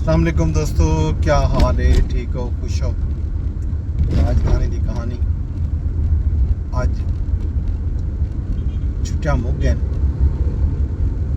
अस्सलाम वालेकुम दोस्तों, क्या हाल है? ठीक हो, खुश हो? राजधानी की कहानी अज छुट्टियां मुक गए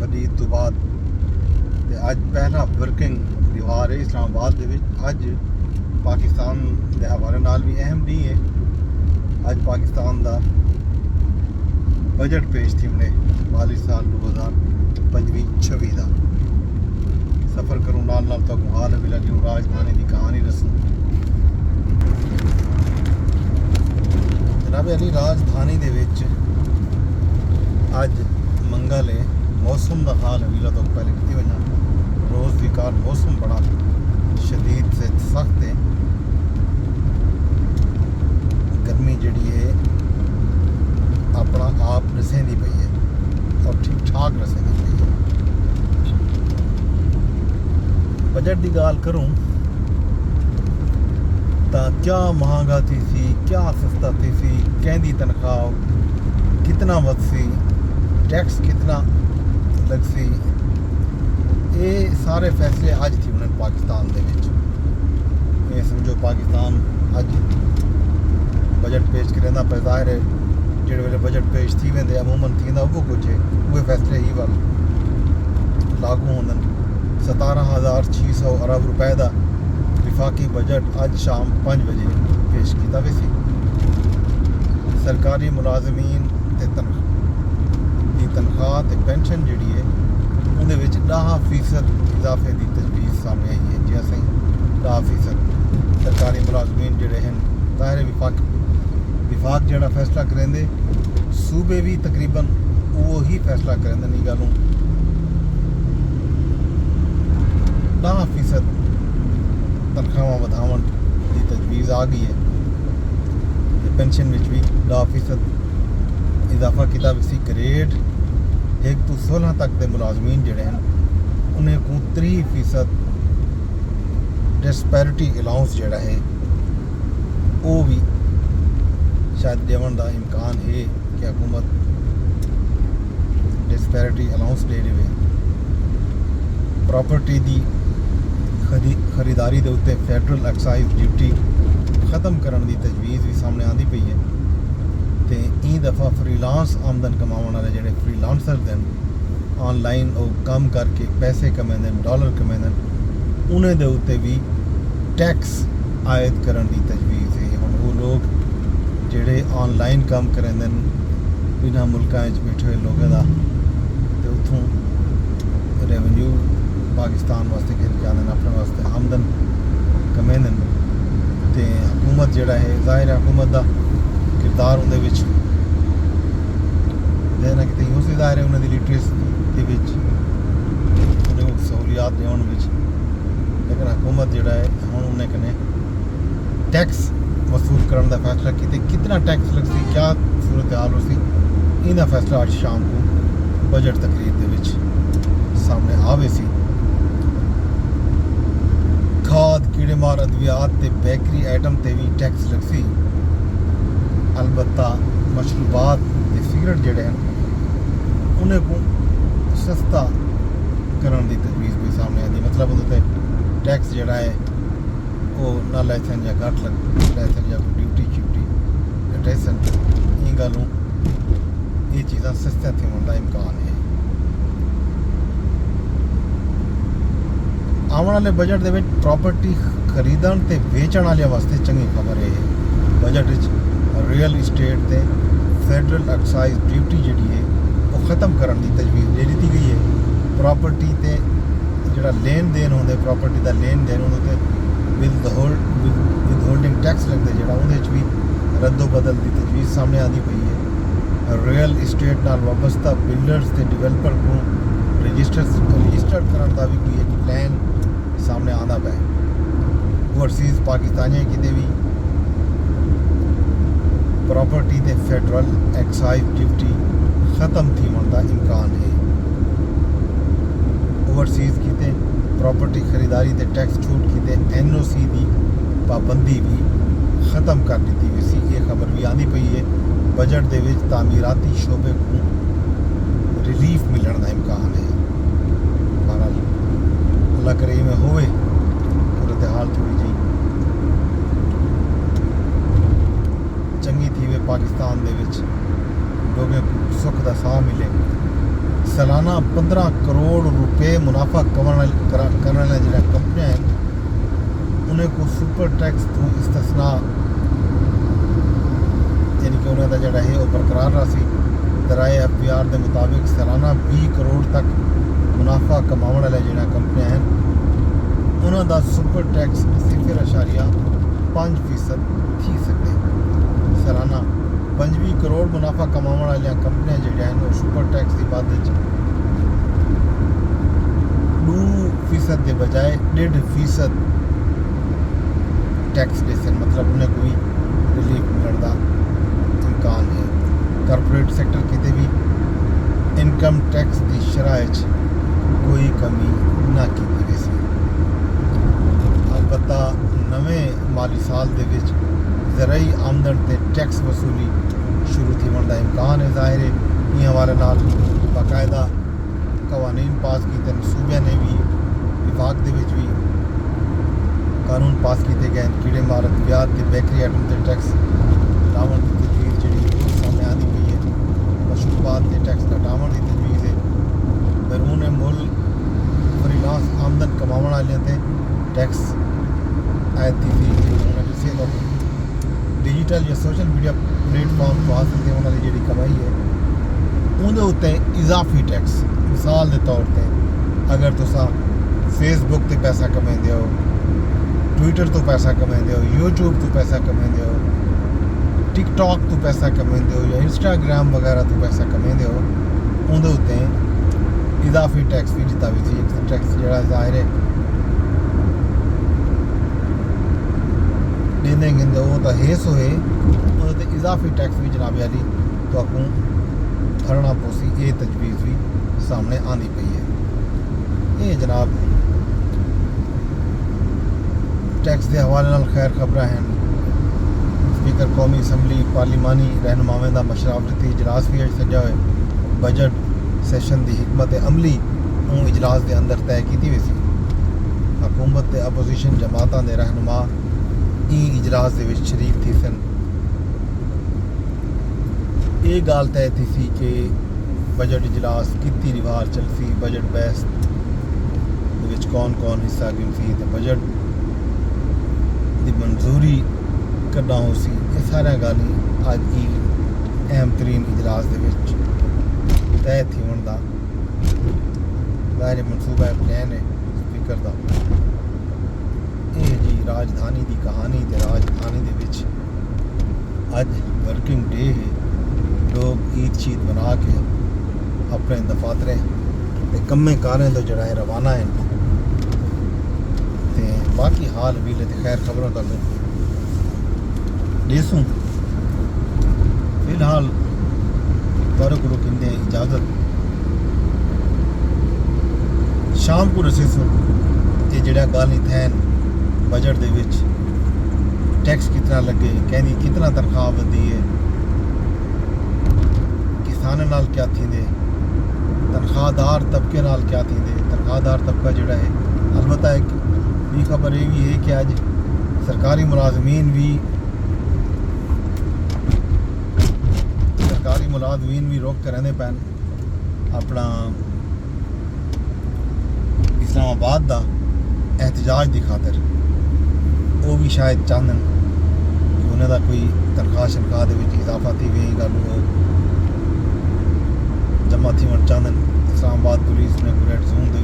बड़ी ईद तो बाद ते अज पहला वर्किंग त्यौहार है इस्लामाबाद दे विच। अज पाकिस्तान के हवाले नाल भी अहम नहीं है। अज पाकिस्तान का बजट पेश थी हमने माली साल 2025-26 का। सफ़र करूँ नाल नाल तक हाल भी लगी राजधानी की कहानी दसूँ। जनाब अली राजधानी दे विच अज मंगल है। मौसम का हाल हवीला तो पहले की वजह रोज़ की कार मौसम बड़ा शदीद से सख्त है। गर्मी जड़ी है अपना आप रसेंदी पई है और ठीक ठाक रसेंदी पई है। बजट की गाल करूँ तो क्या महंगा थी सी, क्या सस्ता थी सी, कहती तनख्वाह कितना वध सी, टैक्स कितना लग सी, ये सारे फैसले अज थी उन्हें पाकिस्तान दे विच। ये समझो पाकिस्तान अज बजट पेश करेंदा पे ज़ाहिर है जिहड़े वेले बजट पेश थी वेंदे अमूमन थींदा वो कुछ है उहे फैसले ही वाल लागू होंदन। 17,600 अरब रुपए का विफाकी बजट अज शाम 5 बजे पेश किया वैसी। सरकारी मुलाजमीन ते तनख्वाह ते पेंशन जी है उहदे विच 10% इजाफे की तजवीज़ सामने आई है। जी असें 10% सरकारी मुलाजमीन जोड़े हैं ज़ाहिर विफाक जोड़ा फैसला करेंदे, सूबे भी तकरीबन वो ही फैसला करेंदे। नहीं गलूँ 10% तनख्वाह वधावन की तजवीज़ आ गई है। पेंशन में भी 10% इजाफा किया वैसी। ग्रेड 1 तो 16 तक के मुलाजमीन जोड़े हैं उन्हें को 30% डिस्पैरिटी अलाउंस जोड़ा है वो भी शायद देवन का इम्कान है कि हुकूमत डिस्पैरिटी अलाउंस दे रही है। प्रॉपर्टी की खरीदारी के उत्ते फैडरल एक्साइज ड्यूटी ख़त्म करने की तजवीज़ भी सामने आती पई है। तो ई दफ़ा फ्रीलांस आमदन कमाने वाले जोड़े फ्रीलांसर हैं ऑनलाइन वो काम करके पैसे कमाते डॉलर कमाते उन्हें दे उत्ते भी टैक्स आयद करने की तजवीज़ है। हम वो लोग जोड़े ऑनलाइन काम करेंदे बिना मुल्कां बैठे हुए लोगों का तो उतों रेवन्यू पाकिस्तान वास्ते के आते अपने वास्ते आमदन कमेंदे। तो हुकूमत जोड़ा है ज़ाहिर है हुकूमत का किरदार उन्हें ना कि उस ज़ाहिर है उन्होंने लिटरेसी के उन्हें सहूलियात देने लेकिन हुकूमत जोड़ा है हम उन्हें कने टैक्स वसूल करने का फैसला किया। कितना टैक्स लग सी, क्या सूरत हाल हो सी, इनका फैसला आज शाम को बजट तकरीर के सामने आवे सी। खाद कीड़ेमार अद्वियात ते बेकरी आइटम ते भी टैक्स लग सी। अलबत्ता मशरूबात ते सिगरट जोड़े हैं उन्हें को सस्ता करने की तजवीज़ भी सामने आती। मतलब उन्होंने टैक्स जोड़ा है वो ना लैसन या घट लग लैसन या कोई ड्यूटी श्यूटी टेसन ये गलों ये चीज़ा सस्तियां थी का इम्कान है। आने वाले बजट के प्रॉपर्टी खरीदण ते वेचण वाले वास्ते चंगी खबर है। बजट रियल इस्टेट ते फैडरल एक्साइज ड्यूटी जी है वो ख़त्म करने की तजवीज़ दे दी गई है। प्रॉपर्टी ते जोड़ा लेन देन होंगे प्रॉपर्टी का लेन देन होंगे विदहोल्डिंग टैक्स लगते जोड़ा उन्हें भी रद्दो बदल की तजवीज़ सामने आती पई है। रियल इस्टेट नाल वाबस्ता बिल्डर्स ते डिवेलपर को रजिस्टर करने का भी कोई एक प्लान सामने आना पै। ओवरसीज़ पाकिस्तानियों किते भी प्रॉपर्टी ते फैडरल एक्साइज ड्यूटी ख़त्म थी का इम्कान है। ओवरसीज़ किते प्रॉपर्टी खरीदारी ते टैक्स छूट किते NOC की पाबंदी भी ख़त्म कर दी वैसी ये खबर भी आती पई है। बजट के तामीराती शोबे को रिलीफ मिलने का इम्कान है। बहरहाल अल्लाह करे में होवे सूरत हाल थोड़ी जी चंगी थी वे पाकिस्तान दे विच लोगों को सुख का साह मिले। सालाना 15 करोड़ रुपए मुनाफा करने वाली जो कंपनियां हैं उन्हें को सुपर टैक्स तो इस्तिस्ना यानी कि उन्हें जोड़ा है वो बरकरार रहा सी। दराए FBR के मुताबिक सालाना 20 करोड़ तक मुनाफा कमाने वाले जो कंपनियां हैं उन्होंने सुपर टैक्स 0.5% थी सकते। सालाना 25 करोड़ मुनाफा कमाने वाली कंपनियां जो वो सुपर टैक्स की बात 2% के बजाय 1.5% टैक्स देते, मतलब उन्हें कोई रिलीफ मिलने का इम्कान है। कॉरपोरेट सेक्टर कितने भी इनकम टैक्स की शरह कोई कमी ना की वैसे। अलबत्ता नवे माली साल के ज़राई आमदन से टैक्स वसूली शुरू थी का इम्कान है। ज़ाहिर है इन हवाले नाल बाकायदा कवानीन पास किए सूबे ने भी विभाग के भी कानून पास किए गए। कीड़े मारत ब्याज के बेकरी आइटम से टैक्स घटावन की तजवीज़ जी सामने आती पई है। मशरूबात के टैक्स घटावन की तजवीज़ है। बैरून मुल्क फ्रीलांस आमदन कमाने वाले से टैक्स आयद थी डिजिटल या सोशल मीडिया प्लेटफॉर्म तो हासिल थे उन्होंने जी कमाई है उनके उत्ते इजाफी टैक्स। मिसाल के तौर पर अगर तुसा फेसबुक से पैसा कमाते हो, ट्विटर तो पैसा कमाते हो, यूट्यूब तो पैसा कमाते हो, टिकटॉक तो पैसा कमाते हो या इंस्टाग्राम वगैरह तो पैसा कमाते हो उनके उत्ते इजाफी टैक्स भी दिता भी थी। टैक्स जो ज़ाहिर है देंदे गिंदे वो तो हेस होए उन्होंने इजाफी टैक्स भी जनाब वाली तो आपको भरना पोसी ये तजवीज़ भी सामने आनी पई है। ये जनाब टैक्स के हवाले नाल खैर खबर हैं। स्पीकर कौमी असम्बली पार्लिमानी रहनुमावें का मशराफती इजलास भी अज सजा हुए। बजट सैशन की हिकमत अमली इजलास के अंदर तय की हुई सी। हुकूमत के अपोजिशन जमातों के रहनुमा इजलास के शरीक थी सन। ये गाल तय थी सी कि बजट इजलास कितनी रिवार चलसी, बजट बहस कौन कौन हिस्सा गिनसी तो बजट की मंजूरी करना हो सी। ये सारा गाली अज की अहम तरीन इजलास के तय थी होने का ज़ाहिर मनसूबा प्लान है स्पीकर का। ये जी राजधानी की कहानी तो राजधानी के अज वर्किंग डे है। लोग ईद शीद बना के अपने दफातरें ते कम्मे कारें तो जड़ा रवाना है। ते बाकी हाल वीले तो खैर खबरों का देसूँ फिलहाल तुहारे को कहते इजाज़त। शाम को रसीसूँ ये जड़ा गाली थैन बजट दे विच टैक्स कितना लगे, कहनी कितना तनख्वाह वधी है, किसानों नाल क्या थींदे, तनख्वाहदार तबके नाल क्या थींदे। तनख्वाहदार तबका जोड़ा है अलबत्ता एक भी खबर ये भी है कि अज सरकारी मुलाजमीन भी रोक कर रहने पैन अपना इस्लामाबाद का एहतजाज की खातर। वो भी शायद चाहन कि उन्हों का कोई तनख्वाह शनख्वाह इजाफा थी गई गल जमा थी चाहन। इस्लामाबाद पुलिस ने रेड जोन के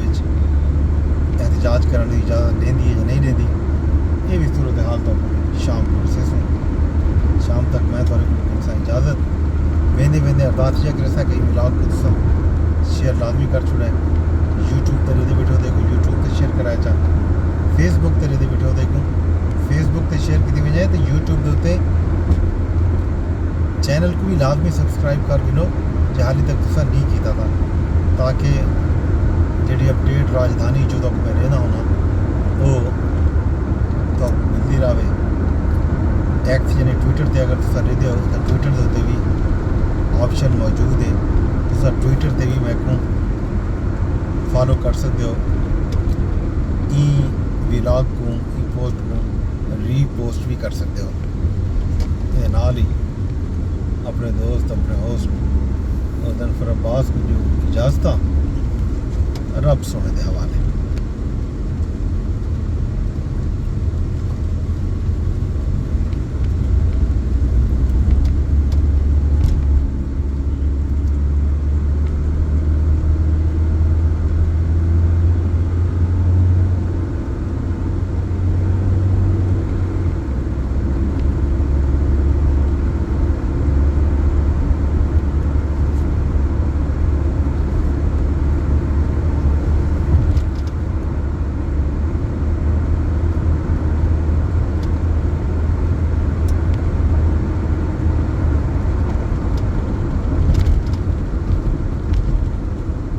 एहतजाज करने की इजाज़त देंदी है या नहीं देंदी ये भी सूरत हाल तो शाम को से सुन। शाम तक मैं थोड़े को इजाज़त वेंदे वेंदे अरदास ये कर कई मिलाद को तुसा शेयर लाजमी कर छुड़ा है। यूट्यूब पर रेदे वीडियो देखो यूट्यूब पर शेयर कराया चाह, फेसबुक पर रेदे वीडियो देखो फेसबुक पर शेयर की वजह तो यूट्यूब के उत्ते चैनल को भी लाजमी सबसक्राइब कर गिनो जो हाली तक तुसा नहीं किया था ताकि जी अपडेट राजधानी जो तक मैं रहना होना वो तो मिलती रहे। एक्स यानी ट्विटर पर अगर तुसा रहते हो तो ट्विटर के उत्ते भी ऑप्शन मौजूद है। तुसा ट्विटर पर भी मैं को फॉलो कर सकते हो। ई व्लॉग को पोस्ट को रीपोस्ट भी कर सकते हो। ये नाल ही अपने दोस्त अपने होस्ट उदन फर अब्बास को जो इजाज़त रब सोने दे हवाले।